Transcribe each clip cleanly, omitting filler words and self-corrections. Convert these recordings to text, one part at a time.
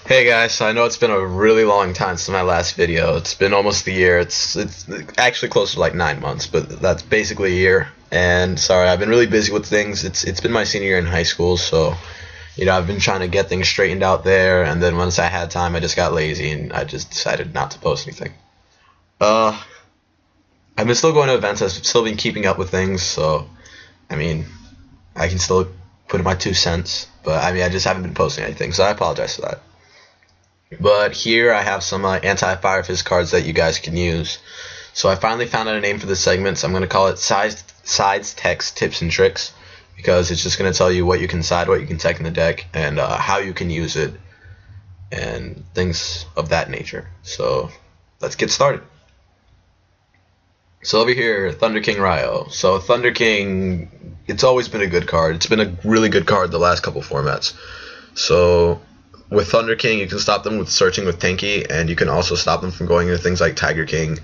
Hey guys, so I know it's been a really long time since my last video. It's been almost a year. It's actually close to like 9 months, but that's basically a year. And sorry, I've been really busy with things. It's been my senior year in high school, so I've been trying to get things straightened out there. And then once I had time, I just got lazy and I just decided not to post anything. Uh, I've been still going to events. I've still been keeping up with things, so I mean, I can still put in my 2 cents. But I mean, I just haven't been posting anything, so I apologize for that. But here I have some anti-fire fist cards that you guys can use. So I finally found out a name for this segment, so I'm going to call it Sides Text Tips and Tricks, because it's just going to tell you what you can side, what you can tech in the deck, and how you can use it, and things of that nature. So let's get started. So over here, Thunder King Ryo. So Thunder King, it's always been a good card. It's been a really good card the last couple formats. So with Thunder King, you can stop them with searching with Tenki, and you can also stop them from going into things like Tiger King,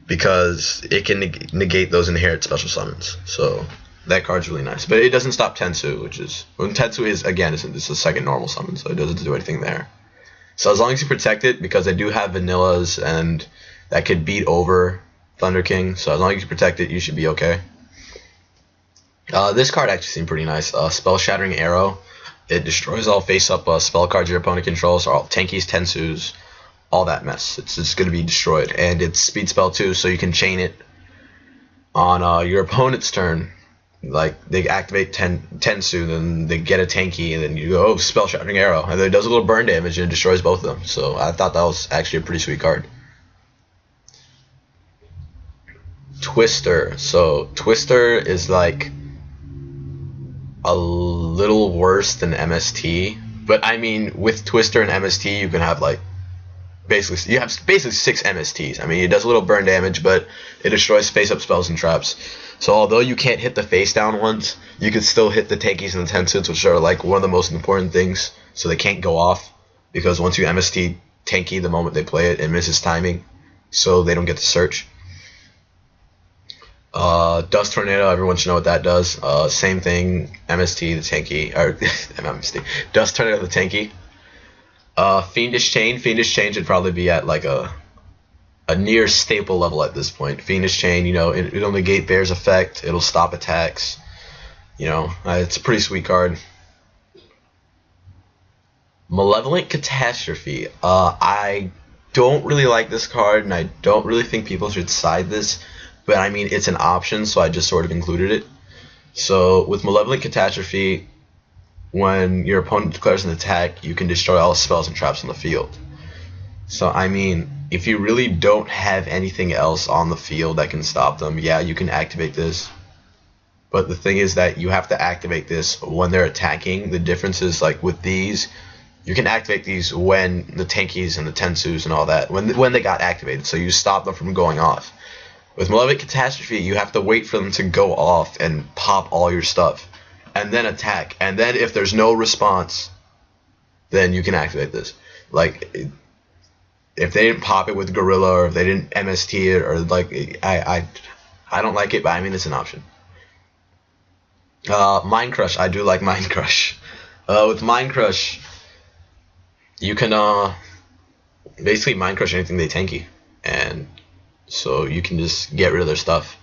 because it can negate those inherent special summons. So that card's really nice. But it doesn't stop Tensu, which is... When Tensu is, again, it's a second normal summon, so it doesn't do anything there. So as long as you protect it, because I do have vanillas, and that could beat over Thunder King, so as long as you protect it, you should be okay. This card actually seemed pretty nice. Spell Shattering Arrow. It destroys all face-up spell cards your opponent controls, or all Tenkis, Tensus, all that mess. It's just going to be destroyed. And it's speed spell too, so you can chain it on your opponent's turn. Like, they activate Tensu, then they get a Tenki, and then you go, oh, Spell Shattering Arrow. And then it does a little burn damage, and it destroys both of them. So I thought that was actually a pretty sweet card. Twister. So Twister is like a little worse than MST, but I mean, with Twister and MST, you can have like you have basically 6 MSTs. I mean, it does a little burn damage, but it destroys face-up spells and traps. So although you can't hit the face-down ones, you can still hit the Tenkis and the Tensuts, which are like one of the most important things. So they can't go off, because once you MST Tenki, the moment they play it, it misses timing, so they don't get to search. Dust Tornado, everyone should know what that does. Same thing, MST, the Tenki, or MST, Dust Tornado, the Tenki. Fiendish Chain should probably be at like a near staple level at this point. Fiendish Chain, it'll negate Bear's effect, it'll stop attacks. It's a pretty sweet card. Malevolent Catastrophe. I don't really like this card, and I don't really think people should side this. But I mean, it's an option, so I just sort of included it. So with Malevolent Catastrophe, when your opponent declares an attack, you can destroy all spells and traps on the field. So I mean, if you really don't have anything else on the field that can stop them, yeah, you can activate this. But the thing is that you have to activate this when they're attacking. The difference is, like with these, you can activate these when the Tenkis and the Tensus and all that, when they got activated, so you stop them from going off. With Malevolent Catastrophe, you have to wait for them to go off and pop all your stuff, and then attack. And then if there's no response, then you can activate this. Like, if they didn't pop it with Gorilla, or if they didn't MST it, or like, I don't like it, but I mean, it's an option. Mind Crush, I do like Mind Crush. With Mind Crush, you can basically Mind Crush anything they Tenki, and so you can just get rid of their stuff.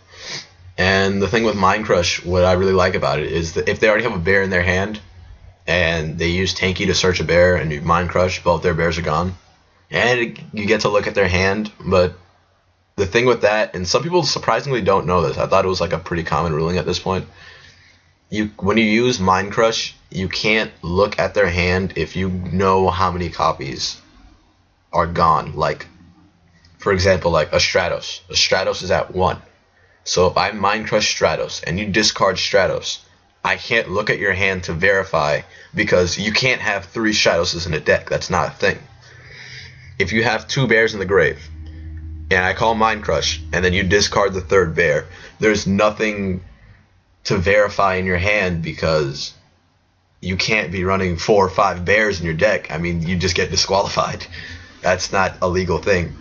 And the thing with Mind Crush, what I really like about it is that if they already have a bear in their hand, and they use Tenki to search a bear, and you Mind Crush, both their bears are gone. And you get to look at their hand, but the thing with that, and some people surprisingly don't know this, I thought it was like a pretty common ruling at this point, when you use Mind Crush, you can't look at their hand if you know how many copies are gone. Like, for example, like a Stratos. A Stratos is at 1. So if I Mind Crush Stratos and you discard Stratos, I can't look at your hand to verify, because you can't have 3 Stratoses in a deck. That's not a thing. If you have 2 bears in the grave, and I call Mind Crush, and then you discard the 3rd bear, there's nothing to verify in your hand, because you can't be running 4 or 5 bears in your deck. I mean, you just get disqualified. That's not a legal thing.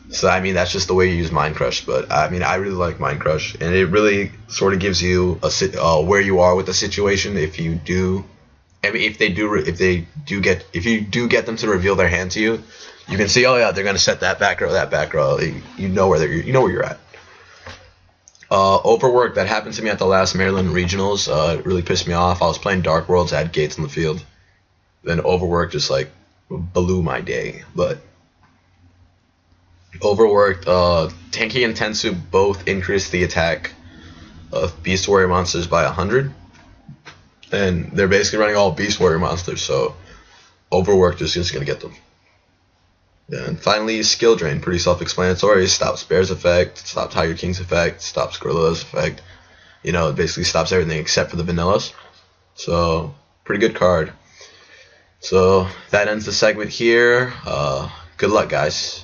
So I mean, that's just the way you use Mind Crush. But I mean, I really like Mind Crush, and it really sort of gives you where you are with the situation if you do I mean, if you do get them to reveal their hand to you, you can see, oh yeah, they're gonna set that back row. You know where you're at. Overwork, that happened to me at the last Maryland regionals. It really pissed me off. I was playing Dark Worlds, I had gates on the field. Then overwork just like blew my day. But overworked, Tenki and Tensu both increased the attack of Beast Warrior monsters by 100. And they're basically running all Beast Warrior monsters, so overworked is just gonna get them. And finally, skill drain, pretty self-explanatory. Stops Bear's effect, stops Tiger King's effect, stops Gorilla's effect. You know, it basically stops everything except for the vanillas. So, pretty good card. So, that ends the segment here. Good luck, guys.